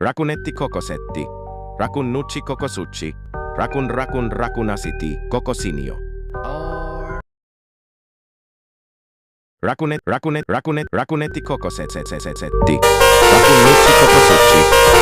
Rakunetti kokosetti. Rakun nucci kokosucci. Rakunasiti kokosinio. Rakunetti kokosetti. Rakun nucci kokosucci.